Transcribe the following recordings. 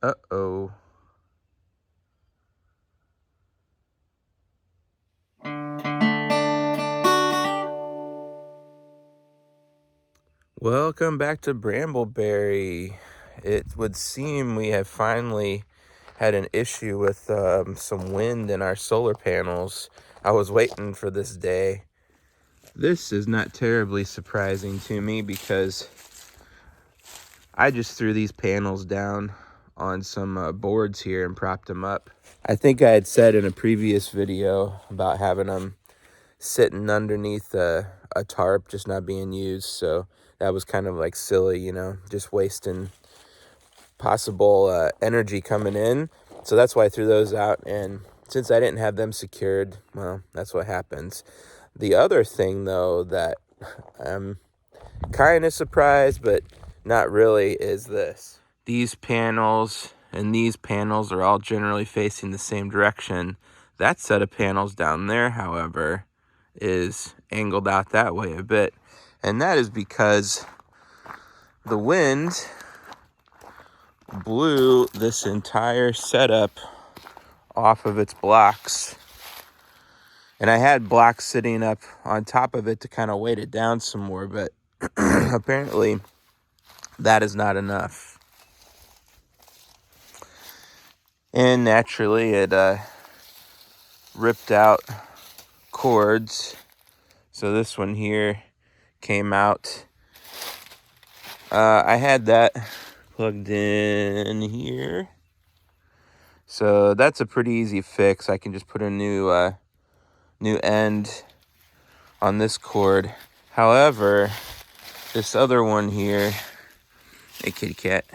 Uh-oh. Welcome back to Brambleberry. It would seem we have finally had an issue with some wind in our solar panels. I was waiting for this day. This is not terribly surprising to me because I just threw these panels down on some boards here and propped them up. I think I had said in a previous video about having them sitting underneath a tarp just not being used, so that was kind of like silly, you know, just wasting possible energy coming in. So that's why I threw those out, and since I didn't have them secured, well, that's what happens. The other thing though that I'm kind of surprised but not really is this. These panels and these panels are all generally facing the same direction. That set of panels down there, however, is angled out that way a bit, and that is because the wind blew this entire setup off of its blocks, and I had blocks sitting up on top of it to kind of weight it down some more, but apparently that is not enough, and naturally it ripped out cords. So this one here came out. I had that plugged in here, so that's a pretty easy fix. I can just put a new end on this cord. However, this other one here, hey kitty cat,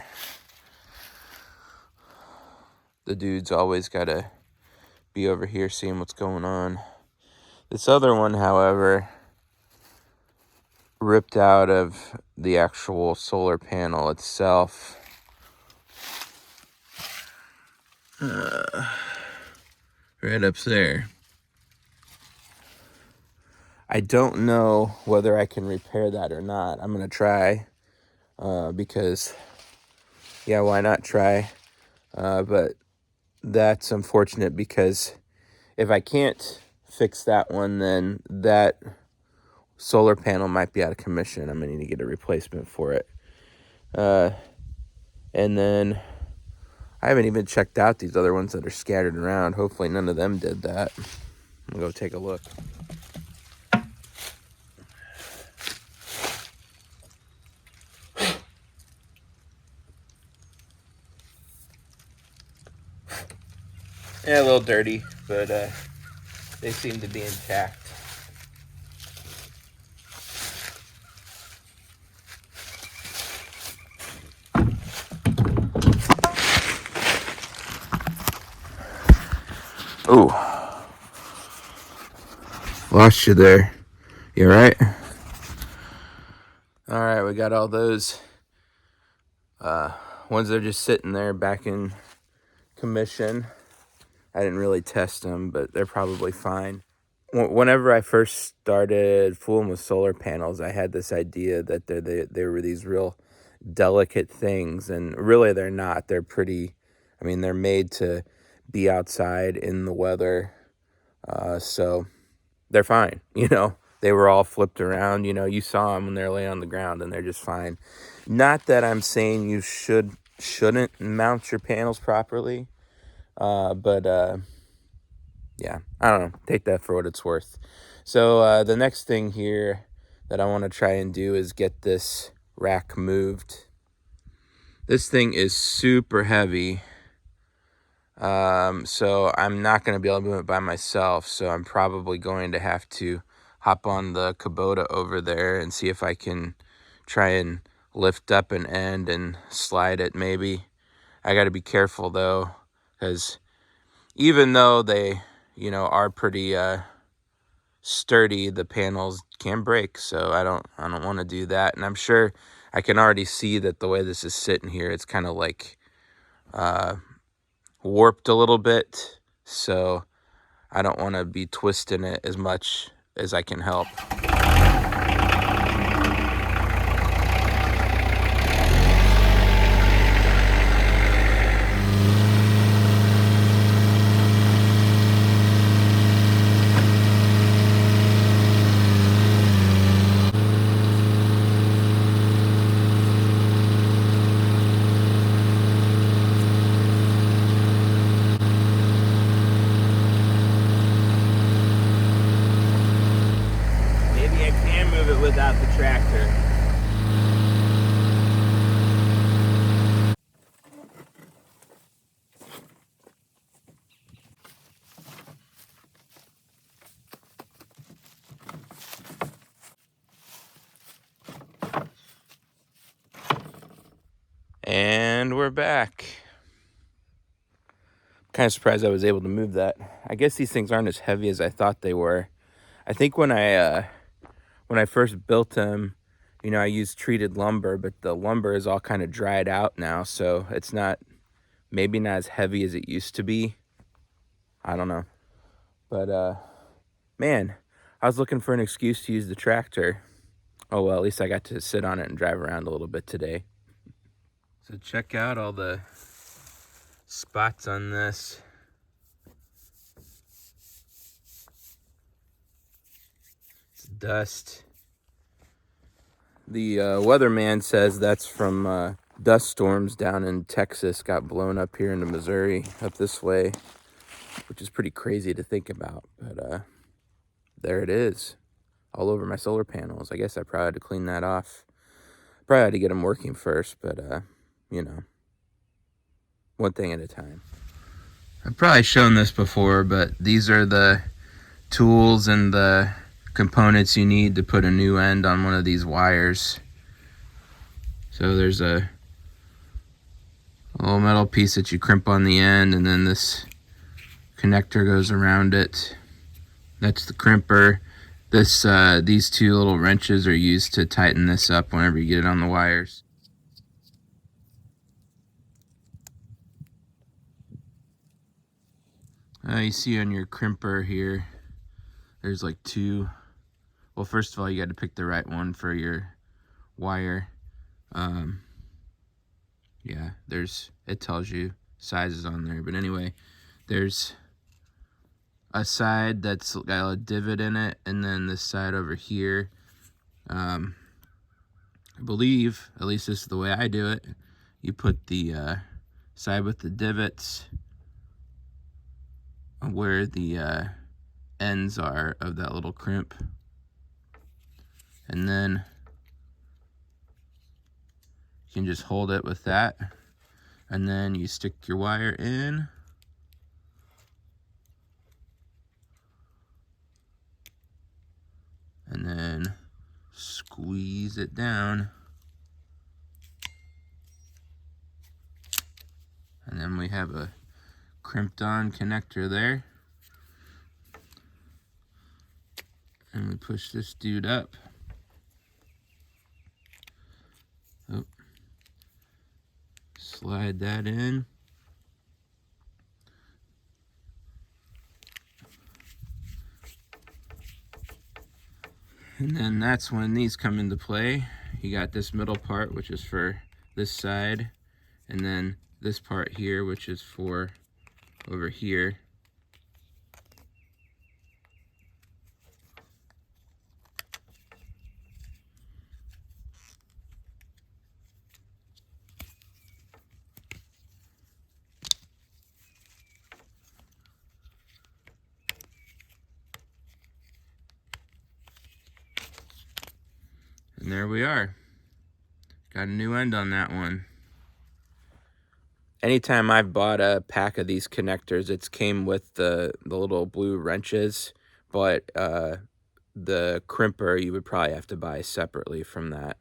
the dude's always gotta be over here seeing what's going on. This other one, however, ripped out of the actual solar panel itself. Right up there. I don't know whether I can repair that or not. I'm gonna try, because, yeah, why not try? But that's unfortunate because if I can't fix that one, then that solar panel might be out of commission. I'm gonna need to get a replacement for it. And then I haven't even checked out these other ones that are scattered around. Hopefully none of them did that. I'm gonna go take a look. Yeah, a little dirty, but they seem to be intact. Oh, lost you there. You all right? All right, we got all those ones that are just sitting there back in commission. I didn't really test them, but they're probably fine. Whenever I first started fooling with solar panels, I had this idea that they were these real delicate things, and really they're not. They're pretty, I mean, they're made to be outside in the weather, so they're fine, you know. They were all flipped around, you know. You saw them when they're laying on the ground, and they're just fine. Not that I'm saying you shouldn't mount your panels properly, but yeah, I don't know. Take that for what it's worth. So the next thing here that I want to try and do is get this rack moved. This thing is super heavy, so I'm not going to be able to move it by myself, so I'm probably going to have to hop on the Kubota over there and see if I can try and lift up an end and slide it maybe. I got to be careful though, because even though they, you know, are pretty sturdy, the panels can break, so I don't want to do that. And I'm sure I can already see that the way this is sitting here, it's kind of like warped a little bit, so I don't want to be twisting it as much as I can help. And we're back. Kind of surprised I was able to move that. I guess these things aren't as heavy as I thought they were. I think when I first built them, you know, I used treated lumber, but the lumber is all kind of dried out now, so it's maybe not as heavy as it used to be. I don't know. But man, I was looking for an excuse to use the tractor. Oh well, at least I got to sit on it and drive around a little bit today. So check out all the spots on this. It's dust. The weatherman says that's from dust storms down in Texas, got blown up here into Missouri, up this way, which is pretty crazy to think about. But there it is, all over my solar panels. I guess I probably had to clean that off. Probably had to get them working first, but you know, one thing at a time. I've probably shown this before, but these are the tools and the components you need to put a new end on one of these wires. So there's a little metal piece that you crimp on the end, and then this connector goes around it. That's the crimper. These two little wrenches are used to tighten this up whenever you get it on the wires. You see on your crimper here, there's like two. Well, first of all, you got to pick the right one for your wire. Yeah, it tells you sizes on there. But anyway, there's a side that's got a divot in it, and then this side over here. I believe, at least this is the way I do it, you put the side with the divots where the ends are of that little crimp. And then you can just hold it with that, and then you stick your wire in, and then squeeze it down, and then we have a crimped on connector there, and we push this dude up. Oh. Slide that in. And then that's when these come into play. You got this middle part, which is for this side, and then this part here, which is for over here. And there we are. Got a new end on that one. Anytime I've bought a pack of these connectors, it's came with the little blue wrenches, but the crimper you would probably have to buy separately from that.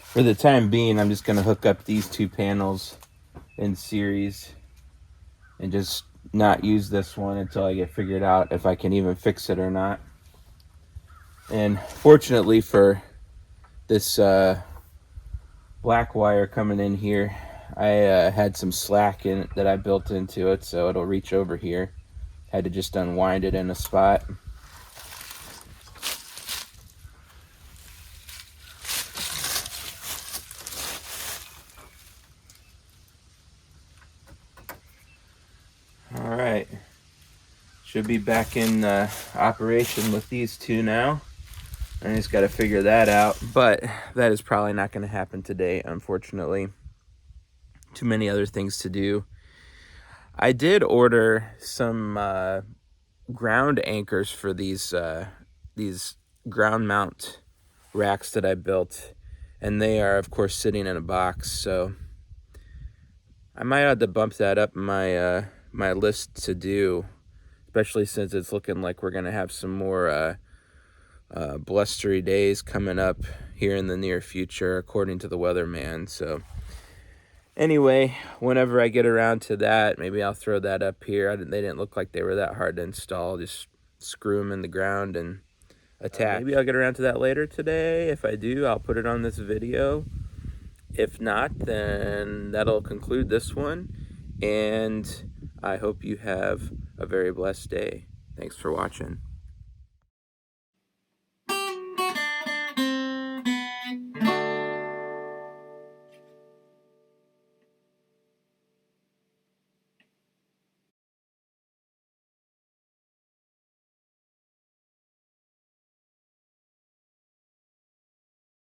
For the time being, I'm just going to hook up these two panels in series and just not use this one until I get figured out if I can even fix it or not. And fortunately for this black wire coming in here, I had some slack in it that I built into it, so it'll reach over here. Had to just unwind it in a spot. All right, should be back in operation with these two now. I just got to figure that out, but that is probably not going to happen today, unfortunately. Too many other things to do. I did order some ground anchors for these ground mount racks that I built, and they are, of course, sitting in a box. So I might have to bump that up my my list to do, especially since it's looking like we're gonna have some more blustery days coming up here in the near future, according to the weatherman. So Anyway, whenever I get around to that, maybe I'll throw that up here. They didn't look like they were that hard to install. Just screw them in the ground and attach. Maybe I'll get around to that later today. If I do, I'll put it on this video. If not, then that'll conclude this one. And I hope you have a very blessed day. Thanks for watching.